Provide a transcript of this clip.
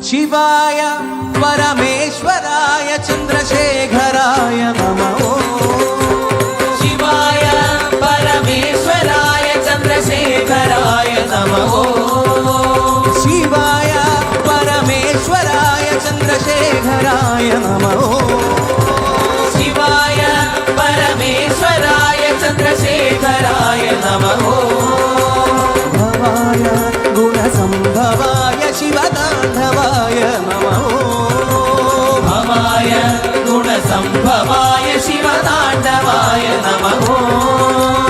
शिवाय परमेश्वराय चन्द्रशेखराय नमः। शिवाय परमेश्वराय चन्द्रशेखराय नमः। शिवाय परमेश्वराय चन्द्रशेखराय नमः। शिवाय परमेश्वराय चन्द्रशेखराय नमः। भवाय गुणसम्भवाय शिवताण्डवाय नमः। भवाय गुणसम्भवाय शिवताण्डवाय नमः।